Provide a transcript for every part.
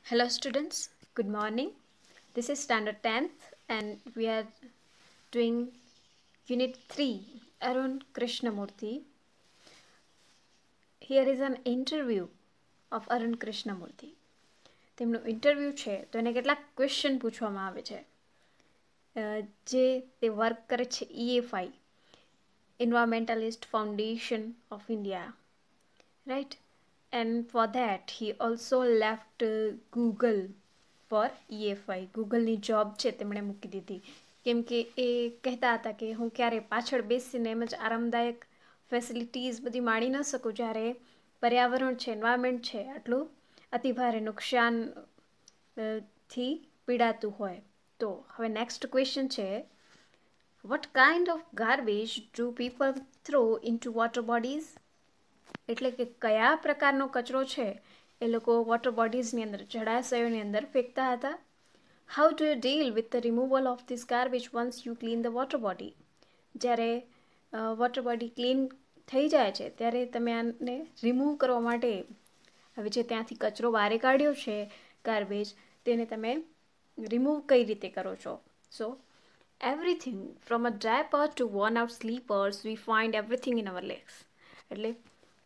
Hello students, good morning. This is standard 10th and we are doing unit 3 Arun Krishnamurthy. Here is an interview of Arun Krishnamurthy. તેમનું interview છે તો એને કેટલાક question પૂછવામાં આવે છે જે તે વર્ક કરે છે EFI Environmentalist Foundation of India, right? And for that he also left Google for EFI. ગૂગલની જોબ છે તેમણે મૂકી દીધી કેમ કે એ કહેતા હતા કે હું ક્યારે પાછળ બેસીને એમ જ આરામદાયક ફેસિલિટીઝ બધી માણી ન શકું જ્યારે પર્યાવરણ છે, એન્વાયરમેન્ટ છે આટલું અતિભારે નુકસાન થી પીડાતું હોય. તો હવે નેક્સ્ટ ક્વેશ્ચન છે, what kind of garbage do people throw into water bodies? એટલે કે કયા પ્રકારનો કચરો છે એ લોકો વોટર બોડીઝની અંદર, જળાશયોની અંદર ફેંકતા હતા. How do you deal with the removal of this garbage once you clean the water body? જ્યારે વોટર બોડી ક્લીન થઈ જાય છે ત્યારે તમે આને રિમૂવ કરવા માટે હવે જે ત્યાંથી કચરો બહાર કાઢ્યો છે ગાર્બેજ તેને તમે રિમૂવ કઈ રીતે કરો છો? સો everything from a diaper to worn out sleepers, we find everything in our legs. એટલે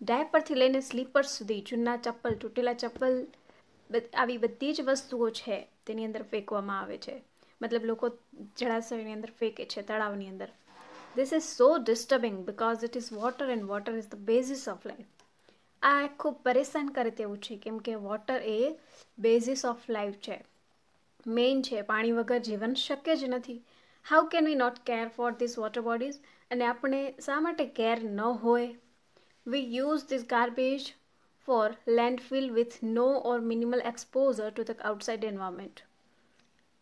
ડાયપરથી લઈને સ્લીપર્સ સુધી, જૂના ચપ્પલ, તૂટેલા ચપ્પલ, આવી બધી જ વસ્તુઓ છે તેની અંદર ફેંકવામાં આવે છે. મતલબ લોકો જળાશયની અંદર ફેંકે છે, તળાવની અંદર. This is so disturbing because it is water and water is the basis of life. આ ખૂબ પરેશાન કરે તેવું છે કેમ કે વોટર એ બેઝિસ ઓફ લાઈફ છે, મેઇન છે. પાણી વગર જીવન શક્ય જ નથી. How can we not care for this water bodies? અને આપણે શા માટે કેર ન હોય? We use this garbage for landfill with no or minimal exposure to the outside environment.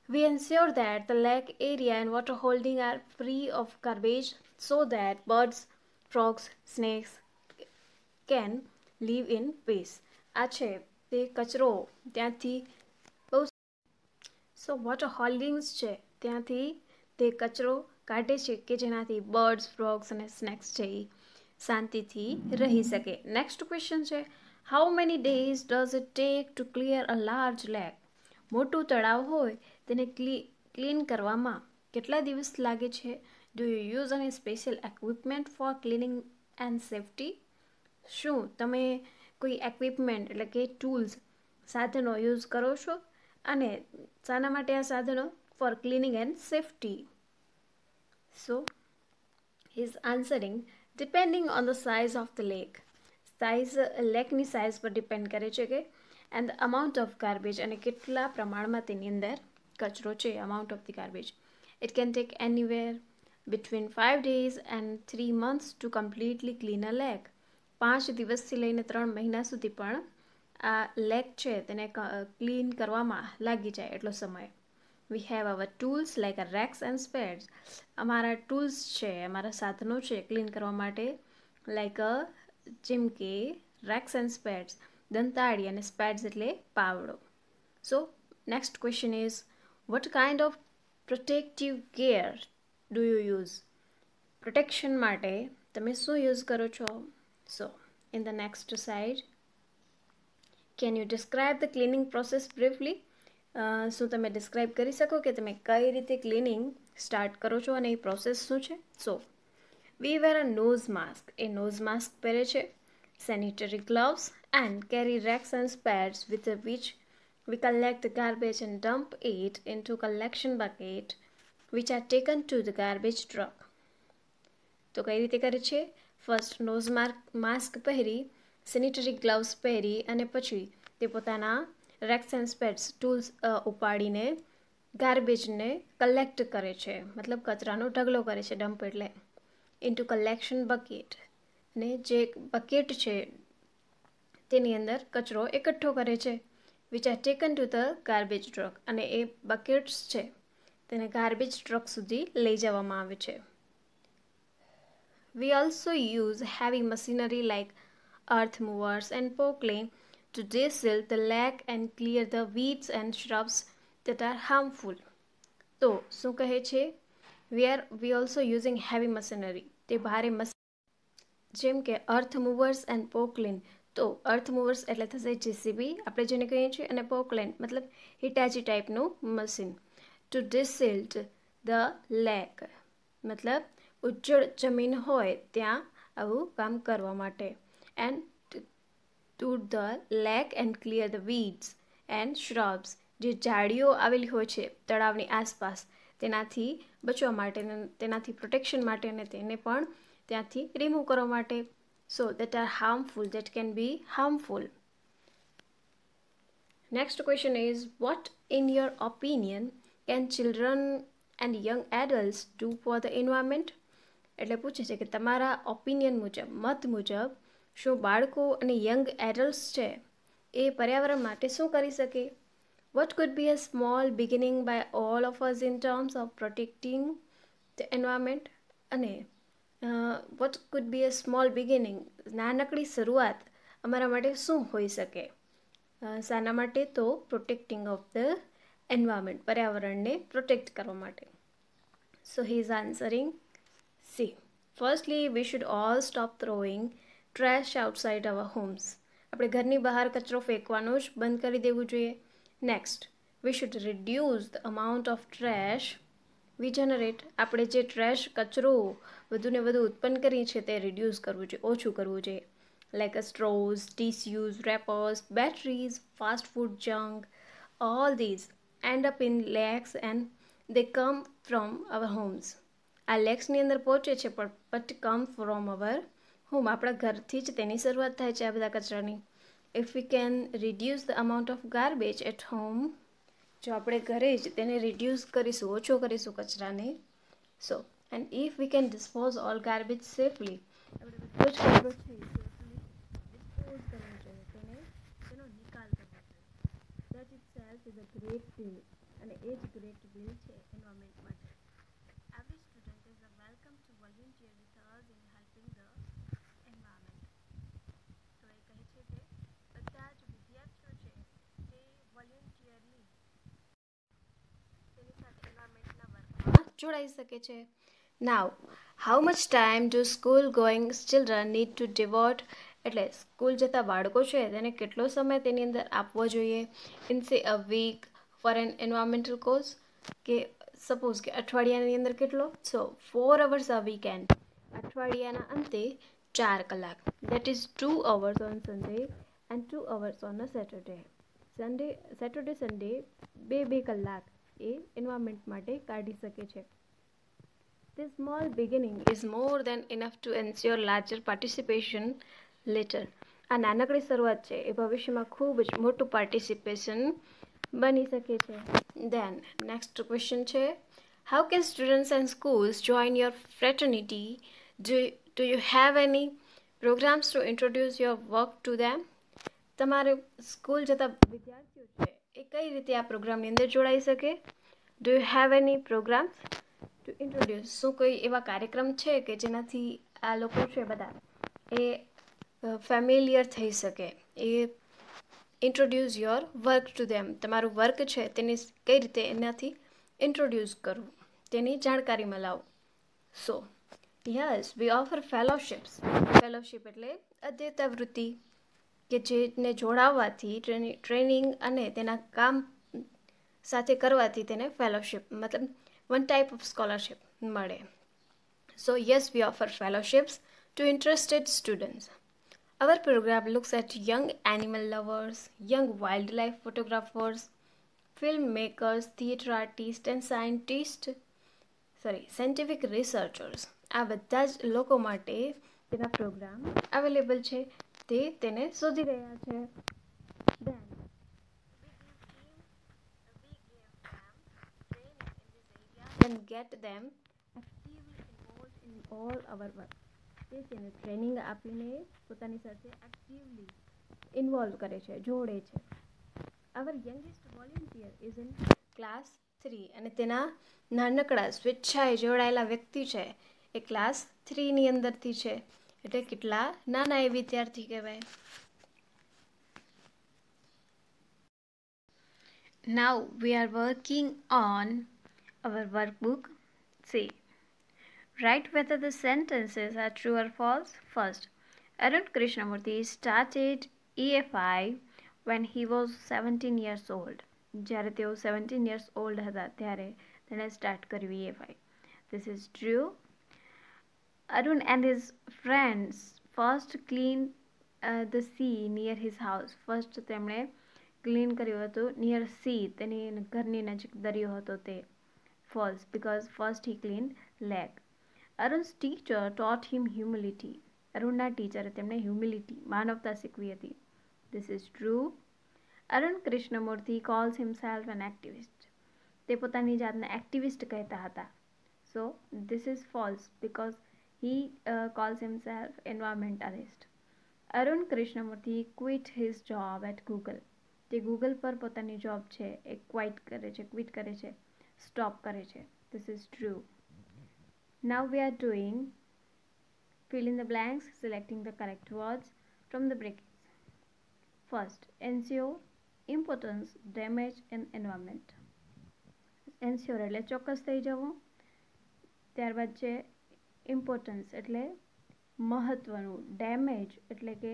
We ensure that the lake area and water holding are free of garbage so that birds, frogs, snakes can live in peace. આ છે તે કચરો ત્યાંથી બહુ સો water holdings છે ત્યાંથી તે કચરો કાઢે છે કે જેનાથી બર્ડ્સ, ફ્રોગ્સ અને સ્નેક્સ છે એ શાંતિથી રહી શકે. નેક્સ્ટ ક્વેશ્ચન છે, how many days does it take to clear a large lake? મોટું તળાવ હોય તેને ક્લીન કરવામાં કેટલા દિવસ લાગે છે? Do you use any special equipment for cleaning and safety? શું તમે કોઈ એક્વિપમેન્ટ એટલે કે ટૂલ્સ, સાધનો યુઝ કરો છો? અને શાના માટે આ સાધનો? For cleaning and safety. So he is answering depending on the size of the lake. Size લેકની સાઇઝ પર ડિપેન્ડ કરે છે કે and the amount of garbage અને કેટલા પ્રમાણમાં તેની અંદર કચરો છે, amount of the garbage. It can take anywhere between 5 days and 3 months to completely clean a lake. 5 દિવસથી લઈને 3 મહિના સુધી પણ આ લેક છે તેને ક્લીન કરવામાં લાગી જાય એટલો સમય. We have our tools like a racks and spades. અમારા ટૂલ્સ છે, અમારા સાધનો છે ક્લીન કરવા માટે, લાઈક જેમ કે રેક્સ એન્ડ સ્પેડ્સ, દંતાળી, અને સ્પેડ્સ એટલે પાવડો. So next question is, what kind of protective gear do you use? Protection માટે તમે શું યુઝ કરો છો? સો in the next side, can you describe the cleaning process briefly? શું તમે ડિસ્ક્રાઇબ કરી શકો કે તમે કઈ રીતે ક્લિનિંગ સ્ટાર્ટ કરો છો અને એ પ્રોસેસ શું છે? So we wear a nose mask, એ નોઝ માસ્ક પહેરે છે, sanitary gloves and carry rakes and spades with which we collect the garbage and dump it into collection bucket which are taken to the garbage truck. તો કઈ રીતે કરે છે? First nose mask પહેરી, sanitary gloves પહેરી અને પછી તે પોતાના રેક્સ એન્ડ સ્પેડ્સ ટૂલ્સ ઉપાડીને ગાર્બેજને કલેક્ટ કરે છે, મતલબ કચરાનો ઢગલો કરે છે, ડમ્પ એટલે ઇન્ટુ કલેક્શન બકેટ. અને જે બકેટ છે તેની અંદર કચરો એકઠો કરે છે, which are taken to the garbage truck, અને એ બકેટ્સ છે તેને ગાર્બેજ ટ્રક સુધી લઈ જવામાં આવે છે. We also use heavy machinery like earth movers and pocklaying to desal the lake and clear the weeds and shrubs that are harmful. તો શું કહે છે? we also using heavy machinery, તે ભારે જેમ કે અર્થ મૂવર્સ એન્ડ પોકલિન, તો અર્થ મૂવર્સ એટલે થશે JCB આપણે જેને કહીએ છીએ, અને પોકલેન મતલબ હિટાચી ટાઈપનું machine. To desilt the lake મતલબ ઉજ્જડ જમીન હોય ત્યાં આવું કામ કરવા માટે. And to the lake and clear the weeds and shrubs જે ઝાડીઓ આવેલી હોય છે તળાવની આસપાસ તેનાથી બચવા માટે, તેનાથી પ્રોટેક્શન માટે અને તેને પણ ત્યાંથી રિમૂવ કરવા માટે. So that are harmful, that can be harmful. Next question is, what in your opinion can children and young adults do for the environment? એટલે પૂછે છે કે તમારા ઓપિનિયન મુજબ, મત મુજબ શું બાળકો અને યંગ એડલ્ટ્સ છે એ પર્યાવરણ માટે શું કરી શકે? What could be a small beginning by all of us in terms of protecting the environment? અને what could be a small beginning, નાનકડી શરૂઆત અમારા માટે શું હોઈ શકે? શાના માટે? તો પ્રોટેક્ટિંગ ઓફ ધ એન્વાયરમેન્ટ, પર્યાવરણને પ્રોટેક્ટ કરવા માટે. So he is answering see. Firstly we should all stop throwing trash outside our homes. આપણે ઘરની બહાર કચરો ફેંકવાનો જ બંધ કરી દેવું જોઈએ. Next, we should reduce the amount of trash we generate. આપણે જે ટ્રેશ કચરો વધુને વધુ ઉત્પન્ન કરીએ છીએ તે રિડ્યુસ કરવું જોઈએ, ઓછું કરવું જોઈએ. Like straws, tissues, wrappers, batteries, fast food junk, all these end up in lakes and they come from our homes. આ લેક્સની અંદર પહોંચે છે પણ but come from our home. આપણા ઘરથી જ તેની શરૂઆત થાય છે આ બધા કચરાની. If we can reduce the amount of garbage at home, જો આપણે ઘરે જ તેને રિડ્યુસ કરીશું, ઓછો કરીશું કચરાને. સો and if we can dispose all garbage safely, આપણે બધો જ કચરો છે સેફલી ડિસ્પોઝ કરવો જોઈએ, તેનો નિકાલ કરવો જોઈએ. That it self is a great deal, અને એ જ ગ્રેટ ડીલ છે એન્વાયરમેન્ટ માટે. Every student is a welcome to volunteer with us in helping the environment. તો એ કહે છે કે બધા જ વિદ્યાર્થીઓ છે તે વોલન્ટિયરલી તેની સાથે એન્વાયરમેન્ટના વર્કમાં જોડાઈ શકે છે. Now, how much time do school going children need to devote, એટલે સ્કૂલ જતા બાળકો છે તેને કેટલો સમય તેની અંદર આપવો જોઈએ in say a week for an environmental cause, કે સપોઝ કે અઠવાડિયાની અંદર કેટલો? સો 4 hours અ વીકેન્ડ, અઠવાડિયાના અંતે 4 કલાક. That is 2 hours on Sunday and 2 hours on a Saturday. Saturday Sunday 2 કલાક એ એન્વાયરમેન્ટ માટે કાઢી શકે છે. This small beginning is more than enough to ensure larger participation later. આ નાનકડી શરૂઆત છે એ ભવિષ્યમાં ખૂબ જ મોટું પાર્ટિસિપેશન બની શકે છે. Then next question છે, how can students and schools join your fraternity? Do you have any programs to introduce your work to them? તમારે સ્કૂલ જતા વિદ્યાર્થીઓ છે એ કઈ રીતે આ પ્રોગ્રામની અંદર જોડાઈ શકે? Do you have any programs to introduce? શું કોઈ એવા કાર્યક્રમ છે કે જેનાથી આ લોકો છે બધા એ ફેમિલિયર થઈ શકે, એ introduce your work to them, તમારું વર્ક છે તેને કઈ રીતે એનાથી ઇન્ટ્રોડ્યુસ કરવું, તેની જાણકારીમાં લાવો. So yes, we offer fellowships. Fellowship એટલે અધ્યતા વૃત્તિ, કે જેને જોડાવવાથી ટ્રેનિંગ અને તેના કામ સાથે કરવાથી તેને ફેલોશિપ મતલબ વન ટાઈપ ઓફ સ્કોલરશિપ મળે. So yes, we offer fellowships to interested students. Our program looks at young animal lovers, young wildlife photographers, filmmakers, theatre artists and scientific researchers. આ બધા જ લોકો માટે તેના પ્રોગ્રામ અવેલેબલ છે, તે તેને શોધી રહ્યા છે. Then we give them training in this area and get them actively involved in all our work. તે તેને ટ્રેનિંગ આપીને પોતાની સાથે એક્ટિવલી ઇન્વોલ્વ કરે છે, જોડે છે. Our youngest volunteer is in class 3, અને તેના નાનકડા સ્વેચ્છાએ જોડાયેલા વ્યક્તિ છે એ ક્લાસ 3ની અંદરથી છે, એટલે કેટલા નાના એ વિદ્યાર્થી કહેવાય. Now we are working on our workbook. See, write whether the sentences are true or false. First, Arun Krishnamurthy started EFI when he was 17 years old. જ્યારે તેઓ 17 years old હતા ત્યારે તેણે સ્ટાર્ટ કર્યું EFI. This is true. Arun and his friends first cleaned the sea near his house. First તેમણે clean કર્યું હતું near C, તેની ઘરની નજીક દરિયો હતો તે. False, because first he cleaned leg. Arun's teacher taught him humility. અરુણના ટીચરે તેમને હ્યુમિલિટી, માનવતા શીખવી હતી. This is true. Arun Krishnamurthy calls himself an activist. તે પોતાની જાતને એક્ટિવિસ્ટ કહેતા હતા. So this is false because he calls himself environmentalist. Arun Krishnamurthy quit his job at Google. તે ગૂગલ પર પોતાની જોબ છે એ ક્વિટ કરે છે, સ્ટોપ કરે છે. This is true. Now we are doing fill in the blanks, selecting the correct words from the brackets. First, ensure importance, damage and environment. Ensure એટલે ચોક્કસ થઈ જવું. ત્યારબાદ છે ઇમ્પોર્ટન્સ એટલે મહત્વનું, ડેમેજ એટલે કે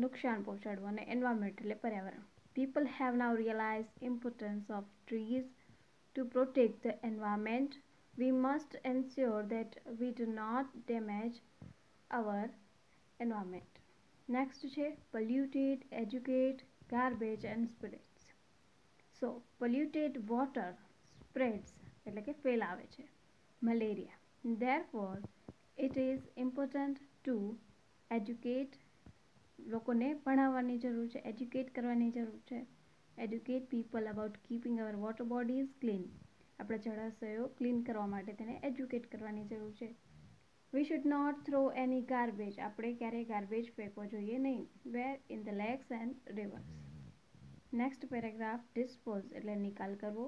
નુકસાન પહોંચાડવું અને એન્વાયરમેન્ટ એટલે પર્યાવરણ. People have now realized importance of trees to protect the environment. We must ensure that we do not damage our environment. Next છે polluted, educate, garbage and spreads. So polluted water spreads એટલે કે ફેલાવે છે malaria. Therefore it is important to educate, લોકોને ભણાવવાની જરૂર છે, educate કરવાની જરૂર છે. Educate people about keeping our water bodies clean. આપણા જળાશયો ક્લીન કરવા માટે તેને એજ્યુકેટ કરવાની જરૂર છે. We should not throw any garbage. આપણે ક્યારેય ગાર્બેજ ફેંકવો જોઈએ નહીં. Where in the lakes and rivers. Next paragraph dispose એટલે નિકાલ કરવો,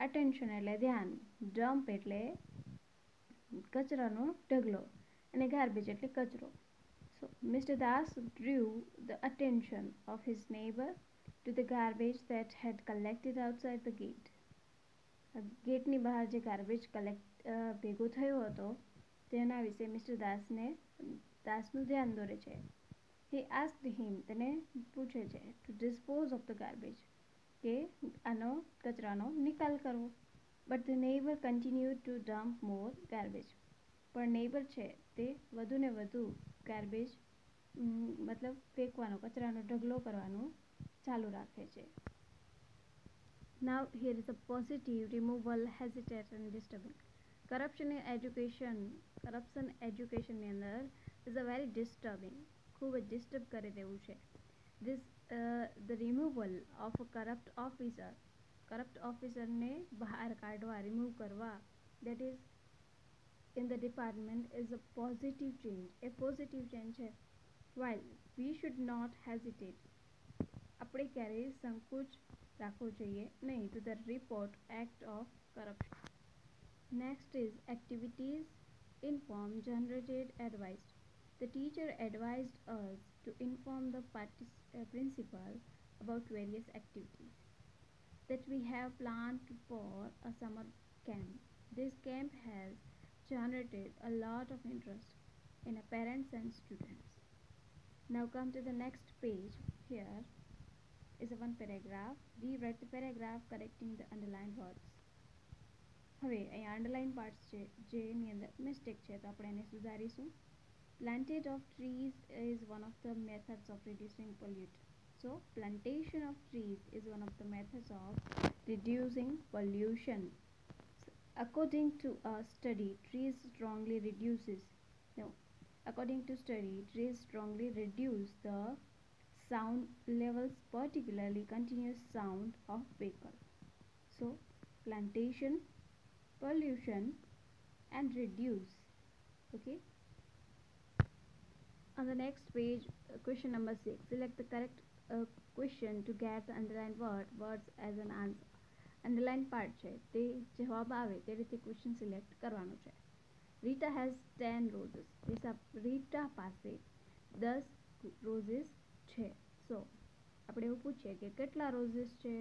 અટેન્શન એટલે ધ્યાન, ડમ્પ એટલે કચરાનો ઢગલો અને ગાર્બેજ એટલે કચરો. So Mr. Das drew the attention of his neighbor to the garbage that had collected outside the gate. ગેટની બહાર જે ગાર્બેજ ભેગો થયો હતો તેના વિશે મિસ્ટર દાસનું ધ્યાન દોરે છે. He asked him, તેને પૂછે છે, to dispose of the garbage, કે આનો કચરાનો નિકાલ કરવો. But the neighbor continued to dump more garbage. પણ નેબર છે તે વધુ ને વધુ ગાર્બેજ મતલબ ફેંકવાનો, કચરાનો ઢગલો કરવાનું ચાલુ રાખે છે. Now here is a positive removal, hesitate and disturbing. Corruption educationની અંદર is a very disturbing, ખૂબ જ ડિસ્ટર્બ કરી દેવું છે. This the removal of a corrupt officerને બહાર કાઢવા, રિમૂવ કરવા, that is in the department is a positive change. A positive change છે. While we should not hesitate, આપણે ક્યારેય સંકોચ રાખવો જોઈએ નહીં to the report act of corruption. Next is activities, inform, generated, advised. The teacher advised us to inform the principal about various activities that we have planned for a summer camp. This camp has generated a lot of interest in parents and students. Now come to the next page. Here is one paragraph. Rewrite the paragraph correcting the underlined words. હવે અહીંયા underline parts છે જેની અંદર mistake છે તો આપણે એને સુધારીશું. Planted of trees is one of the methods of reducing pollution. So plantation of trees is one of the methods of reducing pollution. According to a study, trees strongly reduce the sound levels, particularly continuous sound of vehicle. So plantation, pollution and reduce. Okay. On the next page, question number 6. Select the correct question to get the underlined words as an answer. Underline part છે તે જવાબ આવે તે રીતે question select કરવાનો છે. Rita has 10 roses. Rita પાસે 10 roses છે. So આપણે એવું પૂછીએ કે કેટલા roses છે.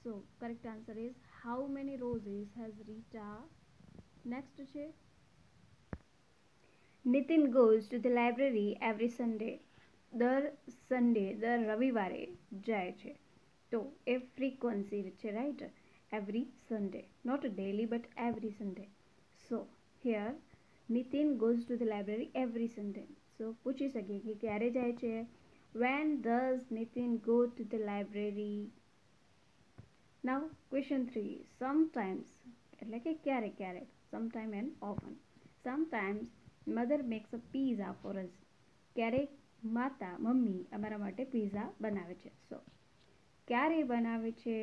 So correct answer is how many roses has Rita. Next છે Nitin goes to the library every Sunday. દર સન્ડે દર રવિવારે જાય છે. તો એ ફ્રીક્વન્સી છે, right? Every Sunday, not daily but every Sunday. So here Nitin goes to the library every Sunday. So પૂછી શકીએ કે ક્યારે જાય છે. When does Nitin go to the library? Now question 3. Sometimes એટલે કે ક્યારેક ક્યારેક, sometime and often. Sometimes mother makes a pizza for us. ક્યારેક માતા મમ્મી અમારા માટે પીઝા બનાવે છે. સો ક્યારે બનાવે છે?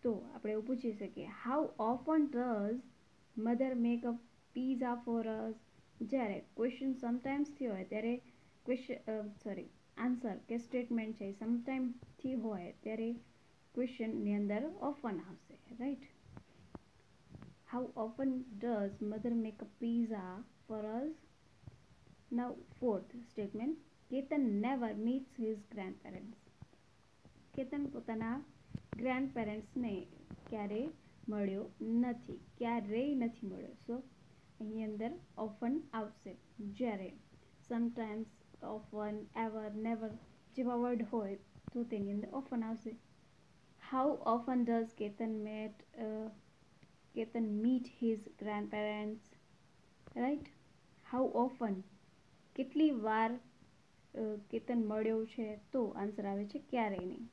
તો આપણે એવું પૂછી શકીએ, how often does mother make a pizza for અસ? જ્યારે ક્વેશ્ચન સમટાઈમ્સથી હોય ત્યારે આન્સર કે સ્ટેટમેન્ટ છે સમટાઈમથી હોય ત્યારે ક્વેશ્ચનની અંદર ઓફન આવશે, right? How often does mother make a pizza for us? Now fourth statement, Ketan never meets his grandparents. Ketan પોતાના ગ્રેન્ડપેરેન્ટ્સને ક્યારેય મળ્યો નથી, ક્યારેય નથી મળ્યો. સો અહીં અંદર ઓફન આવશે. જ્યારે સમટાઈમ્સ, ઓફન, એવર, નેવર જેવા વર્ડ હોય તો તેની અંદર ઓફન આવશે. How often does Ketan meet his grandparents? Right? How often કેટલી વાર કેતન મળ્યો છે? તો આન્સર આવે છે ક્યારેય નહીં.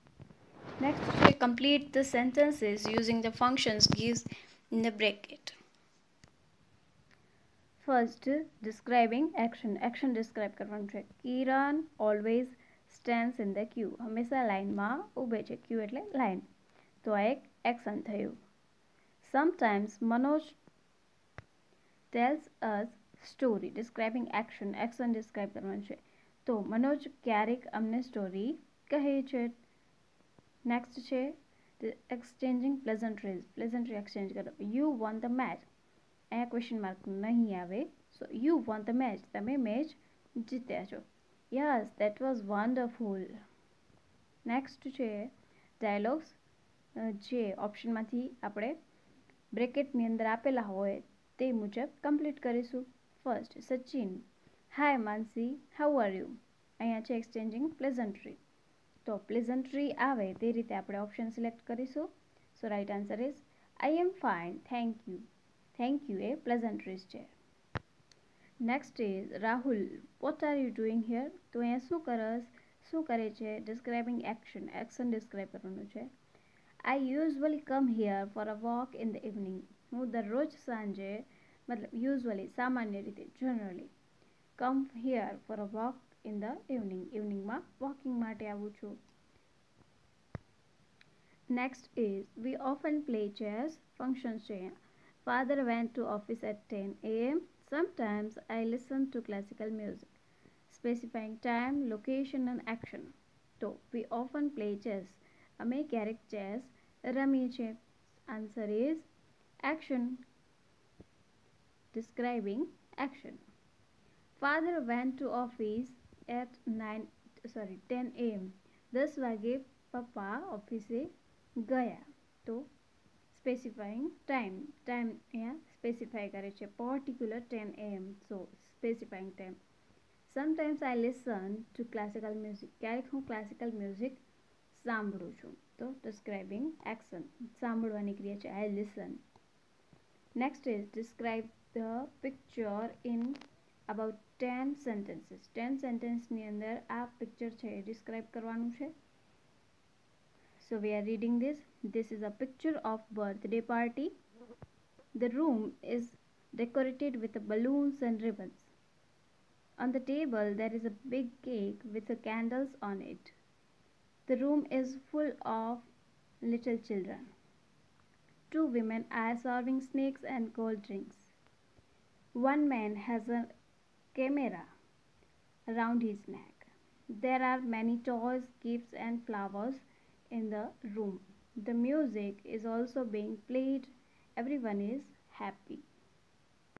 નેક્સ્ટ છે complete the sentences using the functions gives in the bracket. First describing action. Action describe કરવાનું છે. Kiran always stands in the queue. હંમેશા લાઇનમાં ઊભે છે. ક્યુ એટલે લાઇન. તો આ એક એક્શન થયું. Sometimes Manoj tells us story. Describing action. Action describe કરવાનું છે. તો મનોજ ક્યારેક અમને સ્ટોરી કહે છે. નેક્સ્ટ છે એક્સચેન્જિંગ પ્લેઝન્ટ્રીઝ. પ્લેઝન્ટ્રી એક્સચેન્જ કરો. You won the match. અહીંયા ક્વેશ્ચન માર્ક નહીં આવે. So you won the match. તમે મેચ જીત્યા છો. Yes that was wonderful. Next છે ડાયલોગ્સ, જે ઓપ્શનમાંથી આપણે બ્રેકેટની અંદર આપેલા હોય તે મુજબ કમ્પ્લીટ કરીશું. First Sachin, hi Mansi, how are you? અહીંયા છે એક્સચેન્જિંગ પ્લેઝન્ટ્રી. તો પ્લેઝન્ટ્રી આવે તે રીતે આપણે ઓપ્શન સિલેક્ટ કરીશું. So right answer is I am fine, thank you. Thank you એ પ્લેઝન્ટ્રીઝ છે. Next is Rahul, what are you doing here? તો અહીંયા શું કરે છે? Describing action. એક્શન ડિસ્ક્રાઇબ કરવાનું છે. I usually come here for a walk in the evening. હું દરરોજ સાંજે, મતલબ યુઝવલી સામાન્ય રીતે, generally, come here for a walk in the evening. ઇવનિંગમાં વોકિંગ માટે આવું છું. Next is we often play chess. Functions છે. Father went to office at 10 AM. Sometimes I listen to classical music. Specifying time, location and action. તો we often play chess. અમે ક્યારેક chess રમીએ છીએ. Answer is action. Describing action. Father went to office at 10 AM. 10 વાગે પપ્પા ઓફિસે ગયા. તો સ્પેસિફાઈંગ ટાઈમ. ટાઈમ અહીંયા સ્પેસિફાય કરે છે. Particular 10 AM. So specifying time. Sometimes I listen to classical music. ક્યારેક હું ક્લાસિકલ મ્યુઝિક સાંભળું છું. તો ડિસ્ક્રાઇબિંગ એક્શન. સાંભળવાની ક્રિયા છે I listen. Next is describe the picture in about 10 sentences. 10 સેન્ટેન્સની અંદર આ પિક્ચર છે એ ડિસ્ક્રાઇબ કરવાનું છે. So we are reading this. This is a picture of birthday party. The room is decorated with balloons and ribbons. On the table there is a big cake with candles on it. The room is full of little children. Two women are serving snacks and cold drinks. One man has a camera around his neck. There are many toys, gifts and flowers in the room. The music is also being played. Everyone is happy.